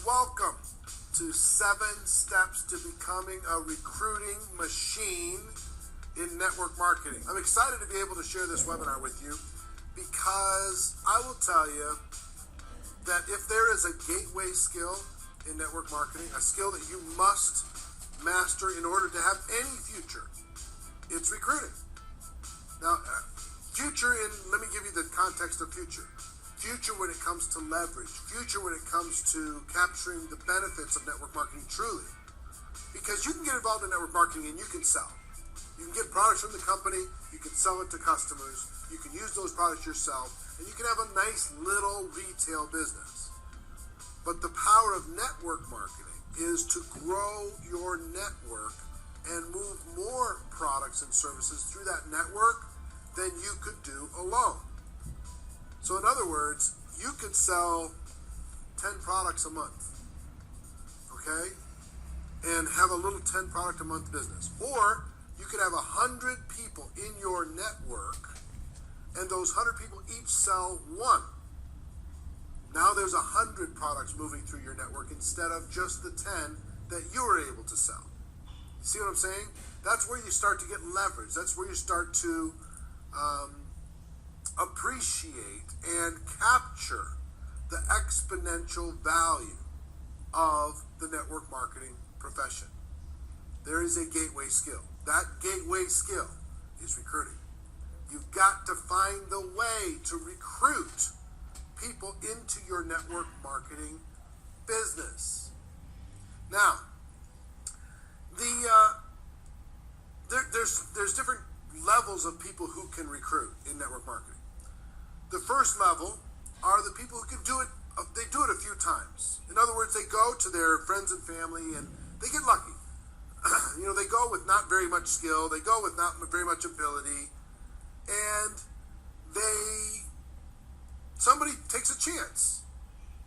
welcome to 7 Steps to Becoming a Recruiting Machine in Network Marketing. I'm excited to be able to share this webinar with you because I will tell you that if there is a gateway skill in network marketing, a skill that you must master in order to have any future, it's recruiting. Now, future let me give you the context of future. Future when it comes to leverage. Future when it comes to capturing the benefits of network marketing truly. Because you can get involved in network marketing and you can sell. You can get products from the company, you can sell it to customers, you can use those products yourself, and you can have a nice little retail business. But the power of network marketing is to grow your network and move more products and services through that network than you could do alone. So in other words, you could sell 10 products a month, okay? And have a little 10 product a month business. Or you could have 100 people in your network and those 100 people each sell one. Now there's 100 products moving through your network instead of just the 10 that you were able to sell. You see what I'm saying? That's where you start to get leverage. That's where you start to appreciate and capture the exponential value of the network marketing profession. There is a gateway skill. That gateway skill is recruiting. You've got to find the way to recruit people into your network marketing business. Now, there's different levels of people who can recruit in network marketing. The first level are the people who can do it. They do it a few times. In other words, they go to their friends and family and they get lucky. They go with not very much skill. They go with not very much ability, and somebody takes a chance,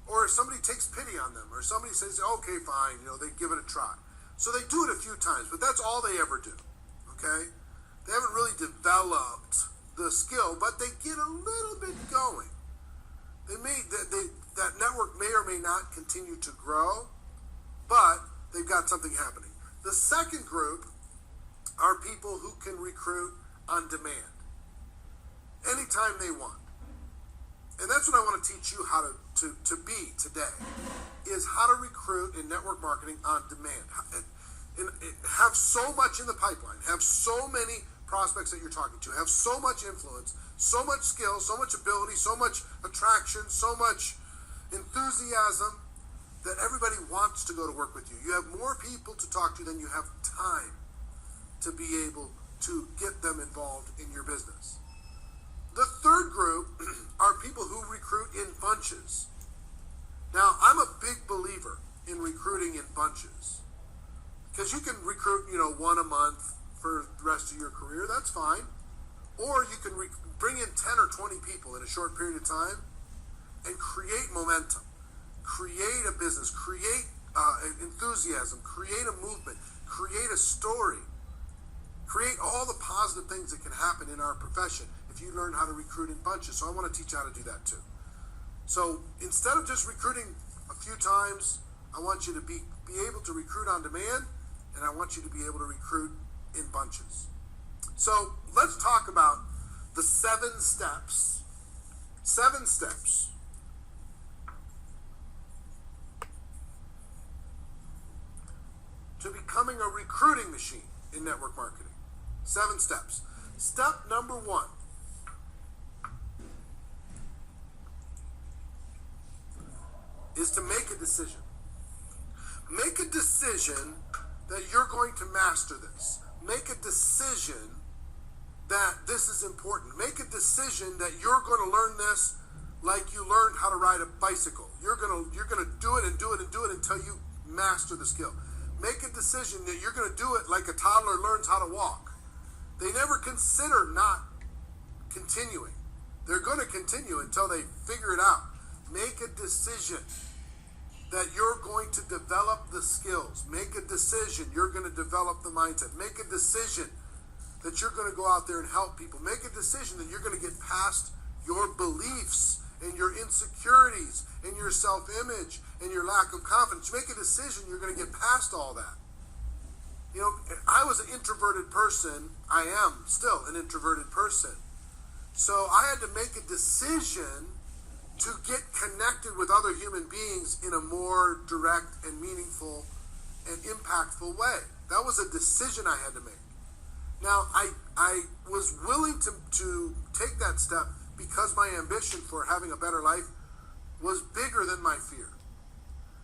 or somebody takes pity on them, or somebody says, "Okay, fine," they give it a try. So they do it a few times, but that's all they ever do. Okay, they haven't really developed the skill, but they get a little bit going. That network may or may not continue to grow, but they've got something happening. The second group are people who can recruit on demand, anytime they want. And that's what I want to teach you how to be today, is how to recruit in network marketing on demand. And have so much in the pipeline, have so many prospects that you're talking to, have so much influence, so much skill, so much ability, so much attraction, so much enthusiasm that everybody wants to go to work with you. You have more people to talk to than you have time to be able to get them involved in your business. The third group are people who recruit in bunches. Now, I'm a big believer in recruiting in bunches, because you can recruit, one a month for the rest of your career. That's fine. Or you can bring in 10 or 20 people in a short period of time and create momentum, create a business, create enthusiasm, create a movement, create a story, create all the positive things that can happen in our profession if you learn how to recruit in bunches. So I want to teach you how to do that too. So instead of just recruiting a few times, I want you to be able to recruit on demand, and I want you to be able to recruit in bunches. So let's talk about the 7 steps. 7 steps to becoming a recruiting machine in network marketing. 7 steps. Step number 1. Is to make a decision. Make a decision that you're going to master this. Make a decision that this is important. Make a decision that you're going to learn this like you learned how to ride a bicycle. You're going to do it and do it and do it until you master the skill. Make a decision that you're going to do it like a toddler learns how to walk. They never consider not continuing. They're going to continue until they figure it out. Make a decision that you're going to develop the skills. Make a decision you're going to develop the mindset. Make a decision that you're going to go out there and help people. Make a decision that you're going to get past your beliefs and your insecurities and your self-image and your lack of confidence. You make a decision, you're going to get past all that. You know, I was an introverted person. I am still an introverted person. So I had to make a decision to get connected with other human beings in a more direct and meaningful and impactful way. That was a decision I had to make. Now, I was willing to take that step because my ambition for having a better life was bigger than my fear.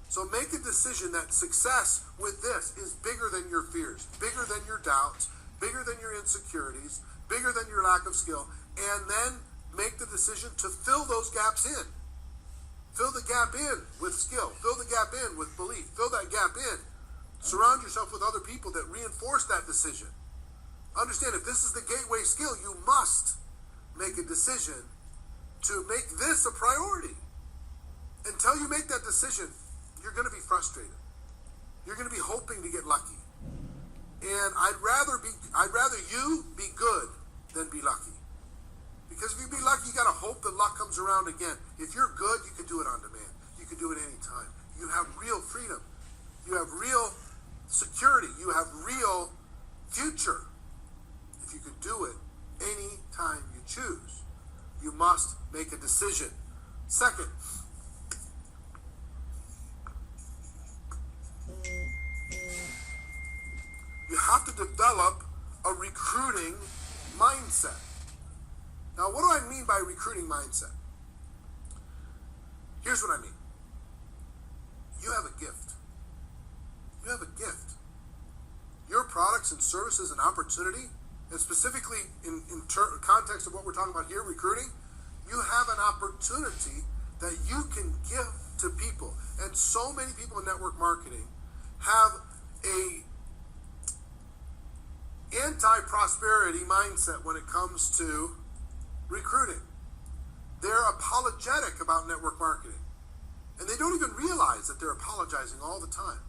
So make a decision that success with this is bigger than your fears, bigger than your doubts, bigger than your insecurities, bigger than your lack of skill, and then make the decision to fill those gaps in. Fill the gap in with skill. Fill the gap in with belief. Fill that gap in. Surround yourself with other people that reinforce that decision. Understand, if this is the gateway skill, you must make a decision to make this a priority. Until you make that decision, you're going to be frustrated. You're going to be hoping to get lucky. And I'd rather you be good than be lucky. Because if you be lucky, you got to hope that luck comes around again. If you're good, you can do it on demand. You can do it anytime. You have real freedom. You have real security. You have real future. If you can do it anytime you choose, you must make a decision. Second, you have to develop a recruiting mindset. Now, what do I mean by recruiting mindset? Here's what I mean. You have a gift. You have a gift. Your products and services and opportunity, and specifically in context of what we're talking about here, recruiting, you have an opportunity that you can give to people. And so many people in network marketing have a anti-prosperity mindset when it comes to recruiting. They're apologetic about network marketing. And they don't even realize that they're apologizing all the time.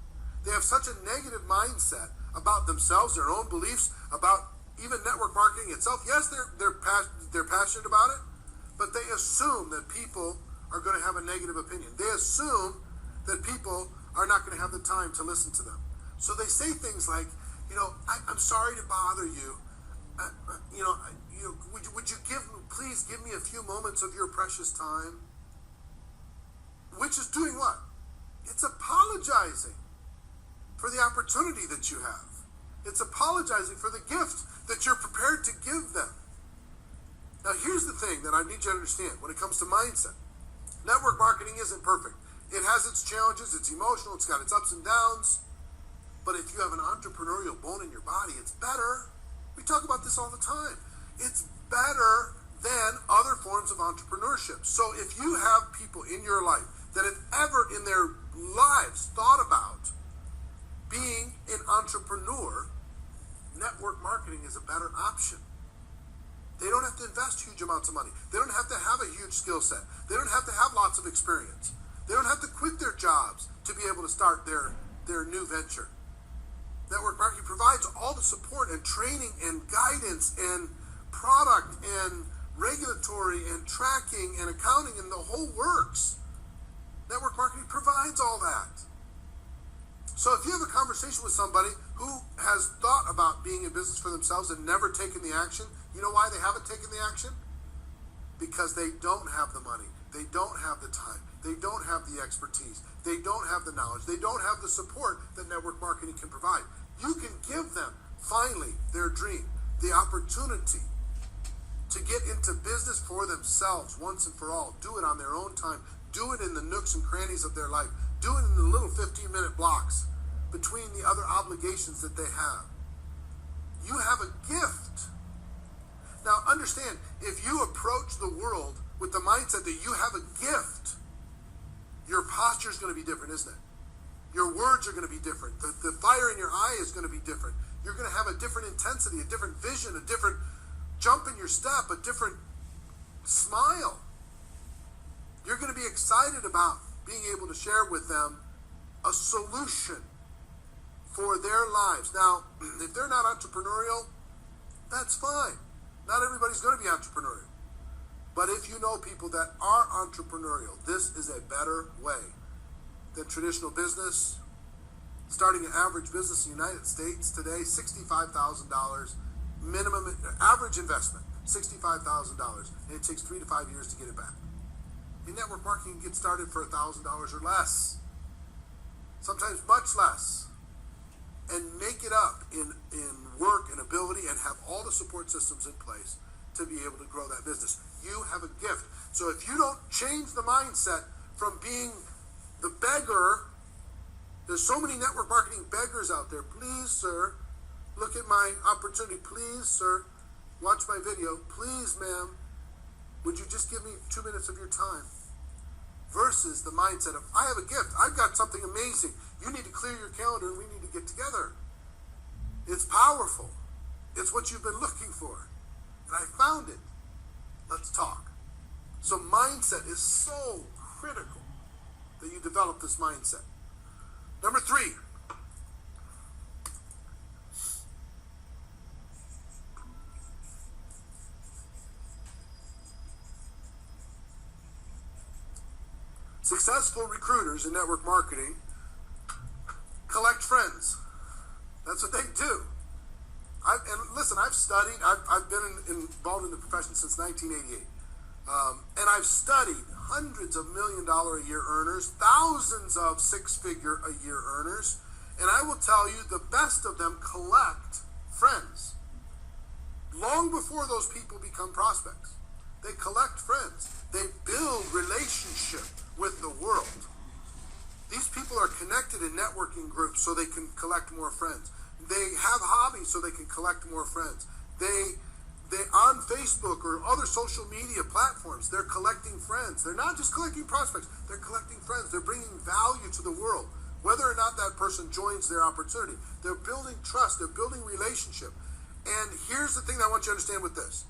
They have such a negative mindset about themselves, their own beliefs, about even network marketing itself. Yes, they're passionate about it, but they assume that people are going to have a negative opinion. They assume that people are not going to have the time to listen to them. So they say things like, I'm sorry to bother you. Would you please give me a few moments of your precious time? Which is doing what? It's apologizing for the opportunity that you have. It's apologizing for the gift that you're prepared to give them. Now, here's the thing that I need you to understand when it comes to mindset. Network marketing isn't perfect. It has its challenges, it's emotional, it's got its ups and downs. But if you have an entrepreneurial bone in your body, it's better. We talk about this all the time. It's better than other forms of entrepreneurship. So if you have people in your life that have ever in their lives thought about being an entrepreneur, network marketing is a better option. They don't have to invest huge amounts of money. They don't have to have a huge skill set. They don't have to have lots of experience. They don't have to quit their jobs to be able to start their new venture. Network marketing provides all the support and training and guidance and product and regulatory and tracking and accounting and the whole works. Network marketing provides all that. So if you have a conversation with somebody who has thought about being in business for themselves and never taken the action, you know why they haven't taken the action? Because they don't have the money. They don't have the time. They don't have the expertise. They don't have the knowledge. They don't have the support that network marketing can provide. You can give them, finally, their dream, the opportunity to get into business for themselves once and for all. Do it on their own time. Do it in the nooks and crannies of their life. Do it in the little 15-minute blocks between the other obligations that they have. You have a gift. Now, understand, if you approach the world with the mindset that you have a gift, your posture is going to be different, isn't it? Your words are going to be different. The fire in your eye is going to be different. You're going to have a different intensity, a different vision, a different jump in your step, a different smile. You're going to be excited about being able to share with them a solution for their lives. Now, if they're not entrepreneurial, that's fine. Not everybody's going to be entrepreneurial. But if you know people that are entrepreneurial, this is a better way than traditional business. Starting an average business in the United States today, $65,000 minimum average investment, $65,000, and it takes 3 to 5 years to get it back. In network marketing, you can get started for $1,000 or less, sometimes much less, and make it up in work and ability and have all the support systems in place to be able to grow that business. You have a gift. So if you don't change the mindset from being the beggar, there's so many network marketing beggars out there. Please, sir, look at my opportunity. Please, sir, watch my video. Please, ma'am, would you just give me 2 minutes of your time? Versus the mindset of, I have a gift. I've got something amazing. You need to clear your calendar and we need to get together. It's powerful. It's what you've been looking for. And I found it. Let's talk. So mindset is so critical that you develop this mindset. Number 3. Successful recruiters in network marketing collect friends. That's what they do. And listen, I've studied, I've been involved in the profession since 1988. And I've studied hundreds of $1 million a year earners, thousands of 6-figure a year earners, and I will tell you the best of them collect friends. Long before those people become prospects, they collect friends. They build relationship with the world. These people are connected in networking groups so they can collect more friends. They have hobbies so they can collect more friends. They on Facebook or other social media platforms, they're collecting friends. They're not just collecting prospects, they're collecting friends. They're bringing value to the world, whether or not that person joins their opportunity. They're building trust, they're building relationship. And here's the thing that I want you to understand with this.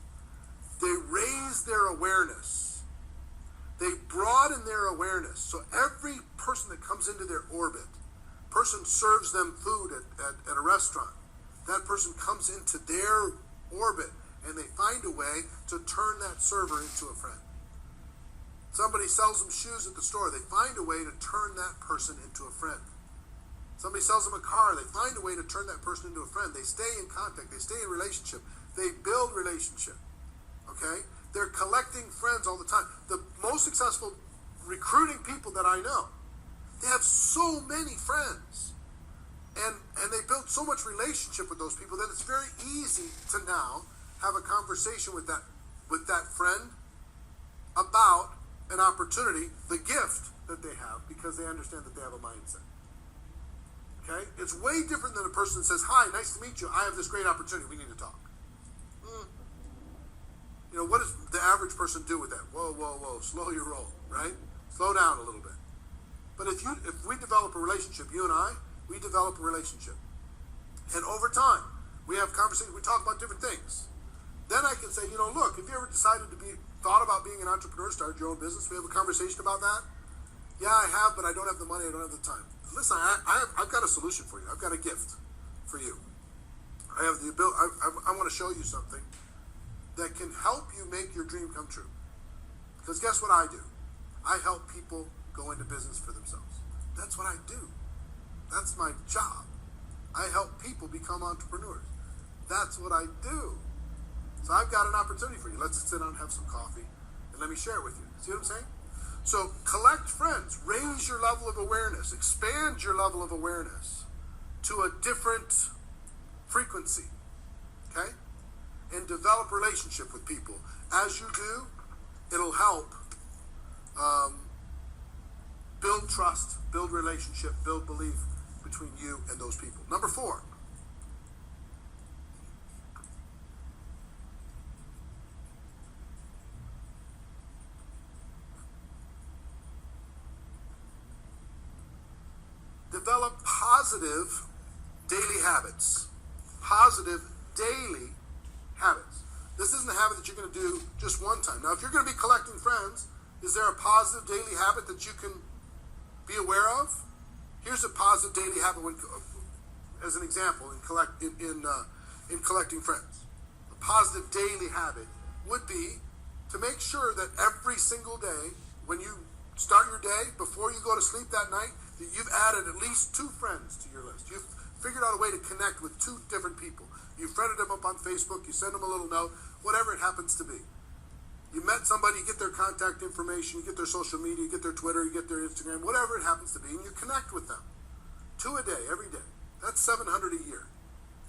They raise their awareness. They broaden their awareness. So every person that comes into their orbit, person serves them food at a restaurant, that person comes into their orbit and they find a way to turn that server into a friend. Somebody sells them shoes at the store, they find a way to turn that person into a friend. Somebody sells them a car, they find a way to turn that person into a friend. They stay in contact, they stay in relationship, they build relationship. Okay? They're collecting friends all the time. The most successful recruiting people that I know, they have so many friends. And they build so much relationship with those people that it's very easy to now have a conversation with that friend about an opportunity, the gift that they have, because they understand that they have a mindset. Okay? It's way different than a person that says, hi, nice to meet you. I have this great opportunity. We need to talk. You know, what does the average person do with that? Whoa, whoa, whoa. Slow your roll, right? Slow down a little bit. But if we develop a relationship, you and I, we develop a relationship. And over time, we have conversations, we talk about different things. Then I can say, you know, look, have you ever thought about being an entrepreneur, started your own business? We have a conversation about that? Yeah, I have, but I don't have the money, I don't have the time. Listen, I've got a solution for you. I've got a gift for you. I have the ability, I want to show you something that can help you make your dream come true. Because guess what I do? I help people go into business for themselves. That's what I do. That's my job. I help people become entrepreneurs. That's what I do. So I've got an opportunity for you. Let's sit down and have some coffee, and let me share it with you. See what I'm saying? So collect friends. Raise your level of awareness. Expand your level of awareness to a different frequency. Okay? And develop relationship with people. As you do, it'll help build trust, build relationship, build belief between you and those people. Number 4. Develop positive daily habits. Positive daily habits. This isn't a habit that you're going to do just one time. Now, if you're going to be collecting friends, is there a positive daily habit that you can be aware of? Here's a positive daily habit as an example in collecting friends. A positive daily habit would be to make sure that every single day, when you start your day, before you go to sleep that night, You've added at least 2 friends to your list. You've figured out a way to connect with 2 different people. You friended them up on Facebook, you send them a little note, whatever it happens to be. You met somebody, you get their contact information, you get their social media, you get their Twitter, you get their Instagram, whatever it happens to be, and you connect with them. 2 a day, every day. That's 700 a year.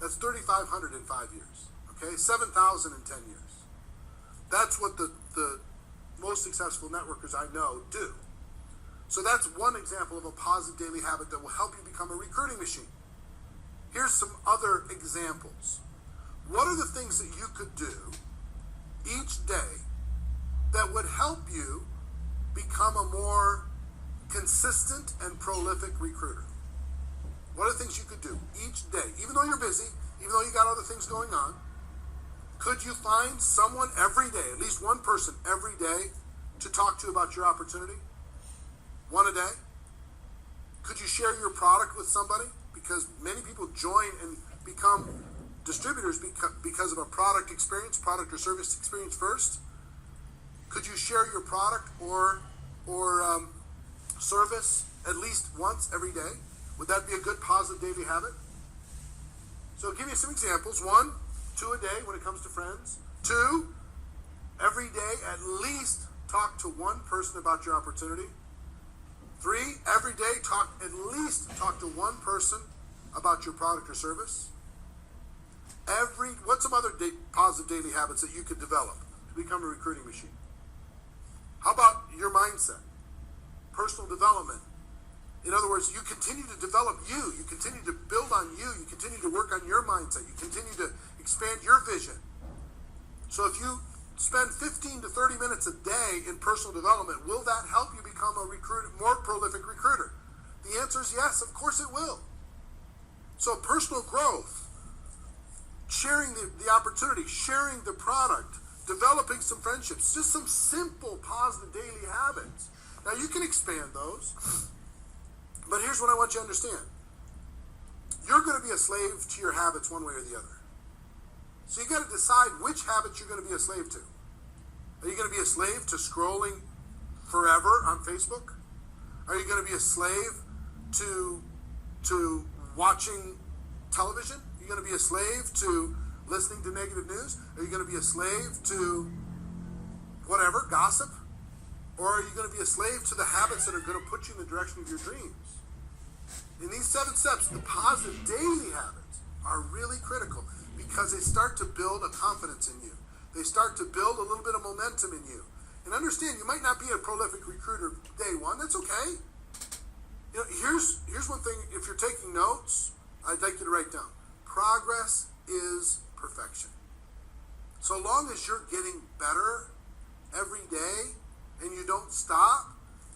That's 3,500 in 5 years. Okay, 7,000 in 10 years. That's what the most successful networkers I know do. So that's one example of a positive daily habit that will help you become a recruiting machine. Here's some other examples. What are the things that you could do each day that would help you become a more consistent and prolific recruiter? What are the things you could do each day? Even though you're busy, even though you got other things going on, could you find someone every day, at least one person every day, to talk to about your opportunity? 1 a day? Could you share your product with somebody? Because many people join and become distributors because of a product experience, product or service experience first. Could you share your product or service at least once every day? Would that be a good positive daily habit? So I'll give you some examples. 1, 2 a day when it comes to friends. 2, every day at least talk to one person about your opportunity. 3, every day at least talk to one person about your product or service. What's some other positive daily habits that you could develop to become a recruiting machine? How about your mindset? Personal development. In other words, you continue to develop you. You continue to build on you. You continue to work on your mindset. You continue to expand your vision. So if you spend 15 to 30 minutes a day in personal development, will that help you become a more prolific recruiter? The answer is yes, of course it will. So personal growth, sharing the opportunity, sharing the product, developing some friendships, just some simple positive daily habits. Now you can expand those, but here's what I want you to understand. You're going to be a slave to your habits one way or the other. So you got to decide which habits you're going to be a slave to. Are you going to be a slave to scrolling forever on Facebook? Are you going to be a slave to watching television? Are you going to be a slave to listening to negative news? Are you going to be a slave to whatever, gossip? Or are you going to be a slave to the habits that are going to put you in the direction of your dreams? In these 7 steps, the positive daily habits are really critical because they start to build a confidence in you. They start to build a little bit of momentum in you. And understand, you might not be a prolific recruiter day 1. That's okay. You know, here's one thing. If you're taking notes, I'd like you to write down. Progress is perfection. So long as you're getting better every day and you don't stop,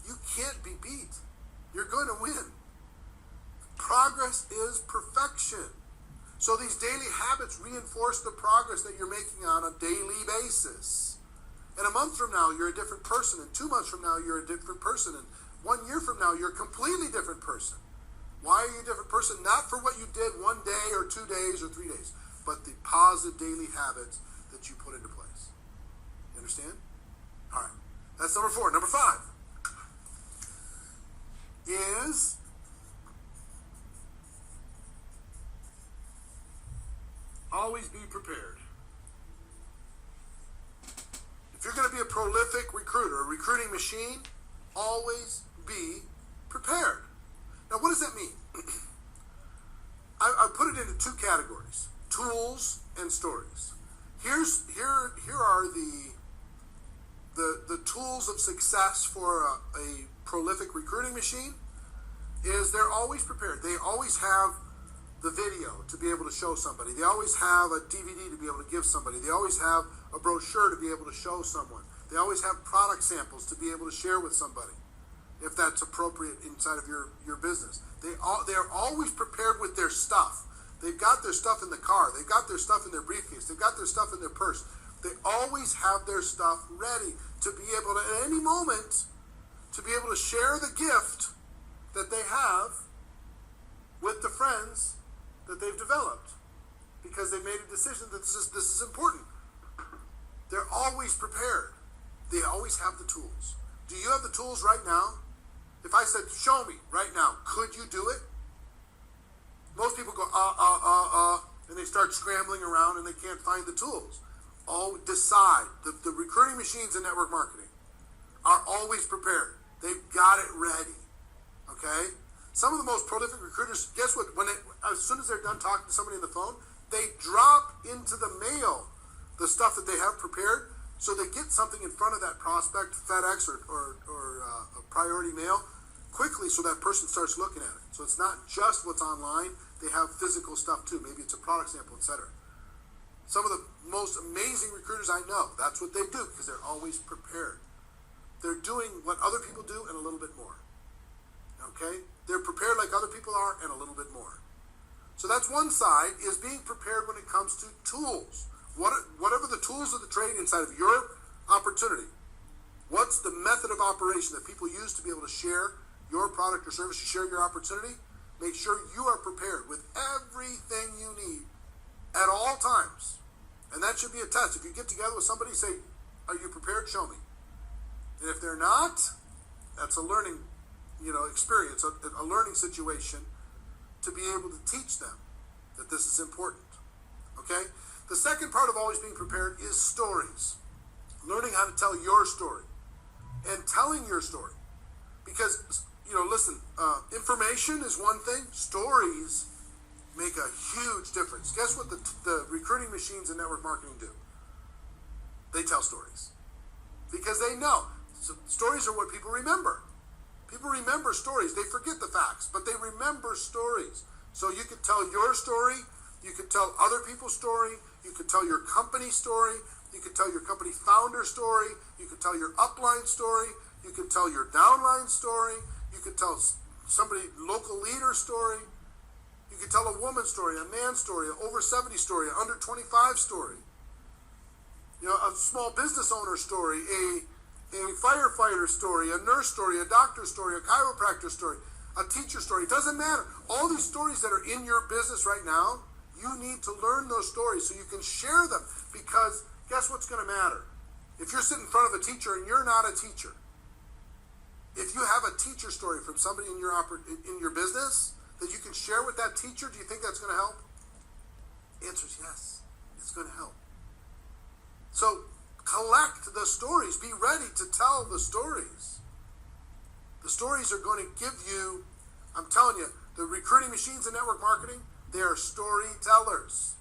you can't be beat. You're going to win. Progress is perfection. So these daily habits reinforce the progress that you're making on a daily basis. And a month from now, you're a different person. And 2 months from now, you're a different person. And 1 year from now, you're a completely different person. Why are you a different person? Not for what you did 1 day or 2 days or 3 days, but the positive daily habits that you put into place. You understand? All right. That's number 4. Number 5 is always be prepared. If you're going to be a prolific recruiter, a recruiting machine, always be prepared. Now, what does that mean? I put it into 2 categories: tools and stories. Here are the tools of success for a prolific recruiting machine. Is they're always prepared. They always have the video to be able to show somebody. They always have a DVD to be able to give somebody. They always have a brochure to be able to show someone. They always have product samples to be able to share with somebody, if that's appropriate inside of your business. They're always prepared with their stuff. They've got their stuff in the car. They've got their stuff in their briefcase. They've got their stuff in their purse. They always have their stuff ready to be able to, at any moment, to be able to share the gift that they have with the friends that they've developed, because they've made a decision that this is important. They're always prepared. They always have the tools. Do you have the tools right now If I said, show me right now, could you do it? Most people go, and they start scrambling around and they can't find the tools. Decide. The recruiting machines in network marketing are always prepared. They've got it ready. Okay? Some of the most prolific recruiters, guess what? As soon as they're done talking to somebody on the phone, they drop into the mail the stuff that they have prepared, so they get something in front of that prospect, FedEx or a priority mail, quickly, so that person starts looking at it. So it's not just what's online, they have physical stuff too. Maybe it's a product sample, etc. Some of the most amazing recruiters I know, that's what they do, because they're always prepared. They're doing what other people do and a little bit more. Okay? They're prepared like other people are and a little bit more. So that's one side, is being prepared when it comes to tools. Whatever the tools of the trade inside of your opportunity, what's the method of operation that people use to be able to share your product or service, to share your opportunity? Make sure you are prepared with everything you need at all times. And that should be a test. If you get together with somebody, say, are you prepared? Show me. And if they're not, that's a learning experience, a learning situation to be able to teach them that this is important. Okay? The second part of always being prepared is stories. Learning how to tell your story and telling your story. Because, listen, information is one thing. Stories make a huge difference. Guess what the recruiting machines in network marketing do? They tell stories. Because they know. So stories are what people remember. People remember stories. They forget the facts, but they remember stories. So you could tell your story. You could tell other people's story. You could tell your company story. You could tell your company founder story. You could tell your upline story. You could tell your downline story. You could tell somebody, local leader story. You could tell a woman's story, a man's story, an over 70 story, an under 25 story. A small business owner story, a firefighter story, a nurse story, a doctor story, a chiropractor story, a teacher story. It doesn't matter. All these stories that are in your business right now, you need to learn those stories so you can share them. Because guess what's going to matter? If you're sitting in front of a teacher and you're not a teacher, if you have a teacher story from somebody in your business that you can share with that teacher, do you think that's going to help? Answer is yes. It's going to help. So collect the stories. Be ready to tell the stories. The stories are going to give you, I'm telling you, the recruiting machines in network marketing, they are storytellers.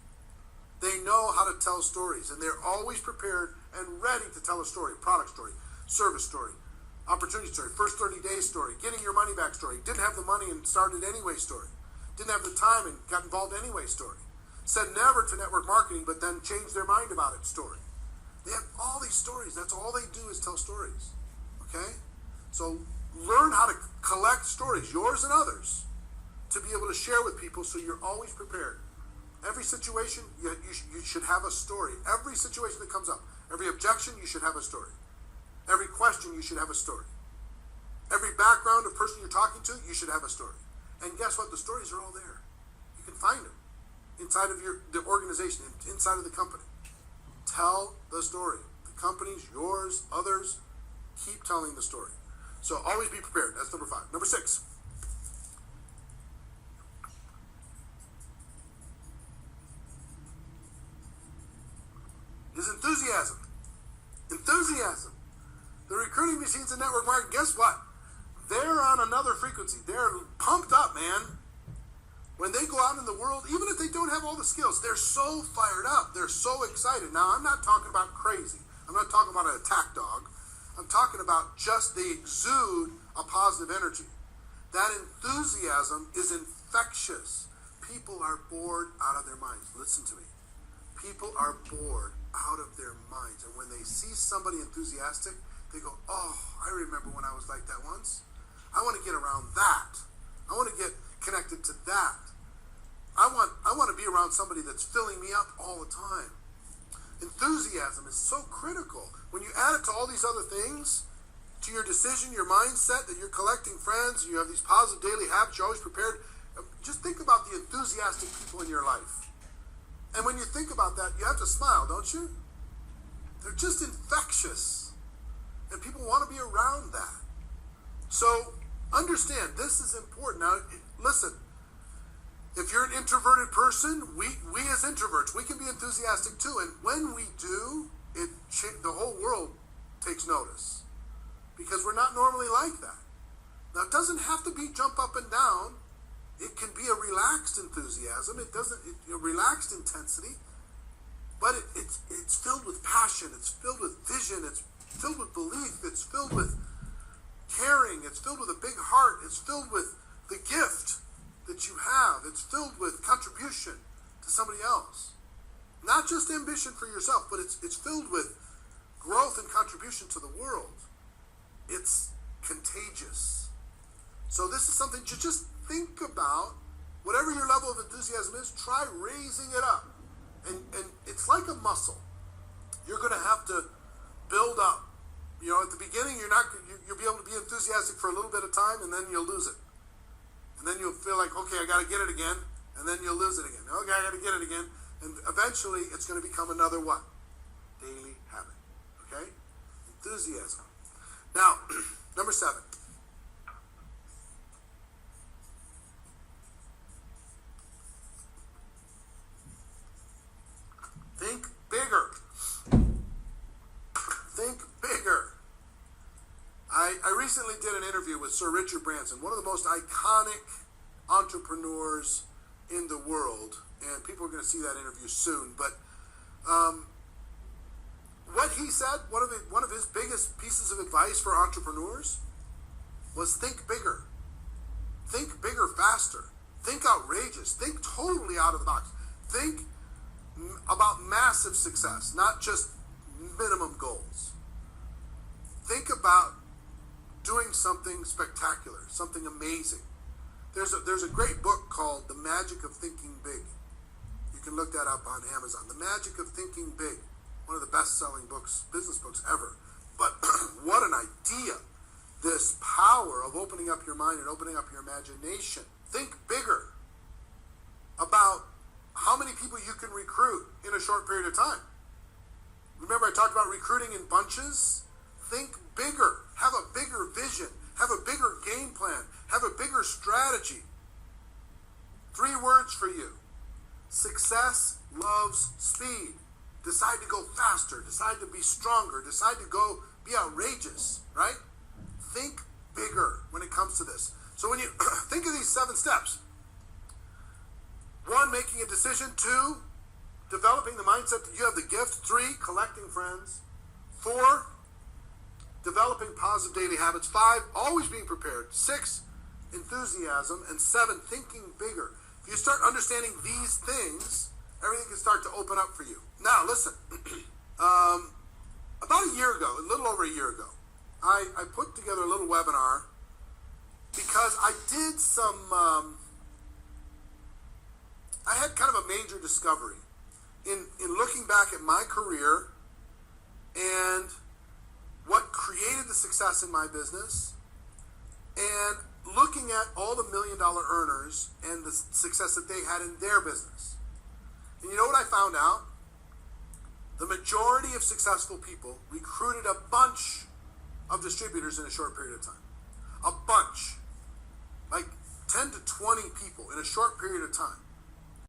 They know how to tell stories, and they're always prepared and ready to tell a story, product story, service story, opportunity story, first 30 days story, getting your money back story, didn't have the money and started anyway story, didn't have the time and got involved anyway story, said never to network marketing but then changed their mind about it story. They have all these stories. That's all they do is tell stories. Okay? So learn how to collect stories, yours and others, to be able to share with people so you're always prepared. Every situation, you should have a story. Every situation that comes up, every objection, you should have a story. Every question, you should have a story. Every background of person you're talking to, you should have a story. And guess what? The stories are all there. You can find them inside of the organization, inside of the company. Tell the story. The company's yours, others. Keep telling the story. So always be prepared. That's number 5. Number 6. Is enthusiasm. Enthusiasm. The recruiting machines and network marketing, guess what? They're on another frequency. They're pumped up, man. When they go out in the world, even if they don't have all the skills, they're so fired up. They're so excited. Now, I'm not talking about crazy. I'm not talking about an attack dog. I'm talking about just they exude a positive energy. That enthusiasm is infectious. People are bored out of their minds. Listen to me. People are bored out of their minds. And when they see somebody enthusiastic, they go, oh, I remember when I was like that once. I want to get around that. I want to get connected to that. I want to be around somebody that's filling me up all the time. Enthusiasm is so critical. When you add it to all these other things, to your decision, your mindset, that you're collecting friends, you have these positive daily habits, you're always prepared. Just think about the enthusiastic people in your life. And when you think about that, you have to smile, don't you? They're just infectious. And people want to be around that. So Understand, this is important. Now, listen, if you're an introverted person, we as introverts, we can be enthusiastic too. And when we do, the whole world takes notice, because we're not normally like that. Now, it doesn't have to be jump up and down. It can be a relaxed enthusiasm. A relaxed intensity, but it's filled with passion. It's filled with vision. It's filled with belief. It's filled with caring. It's filled with a big heart. It's filled with the gift that you have. It's filled with contribution to somebody else. Not just ambition for yourself, but it's filled with growth and contribution to the world. It's contagious. So this is something to just think about. Whatever your level of enthusiasm is, try raising it up. And it's like a muscle. You're going to have to build up. You know, at the beginning, you'll be able to be enthusiastic for a little bit of time, and then you'll lose it. And then you'll feel like, okay, I got to get it again, and then you'll lose it again. Okay, I got to get it again. And eventually, it's going to become another what? Daily habit. Okay? Enthusiasm. Now, number 7. Think bigger. Think bigger. I recently did an interview with Sir Richard Branson, one of the most iconic entrepreneurs in the world, and people are going to see that interview soon. But what he said, one of his biggest pieces of advice for entrepreneurs was think bigger. Think bigger faster. Think outrageous. Think totally out of the box. Think about massive success, not just minimum goals. Think about doing something spectacular, something amazing. There's a great book called The Magic of Thinking Big. You can look that up on Amazon. The Magic of Thinking Big. One of the best-selling books, business books ever. But what an idea. This power of opening up your mind and opening up your imagination. Think bigger about how many people you can recruit in a short period of time. Remember I talked about recruiting in bunches? Think bigger. Have a bigger vision. Have a bigger game plan. Have a bigger strategy. 3 words for you. Success loves speed. Decide to go faster. Decide to be stronger. Decide to go be outrageous, right? Think bigger when it comes to this. So when you think of these 7 steps, 1, making a decision. 2, developing the mindset that you have the gift. 3, collecting friends. 4, developing positive daily habits. 5, always being prepared. 6, enthusiasm. And 7, thinking bigger. If you start understanding these things, everything can start to open up for you. Now, listen. About a year ago, a little over a year ago, I put together a little webinar because I did some... I had kind of a major discovery in looking back at my career and what created the success in my business, and looking at all the $1 million earners and the success that they had in their business. And you know what I found out? The majority of successful people recruited a bunch of distributors in a short period of time. A bunch. Like 10 to 20 people in a short period of time.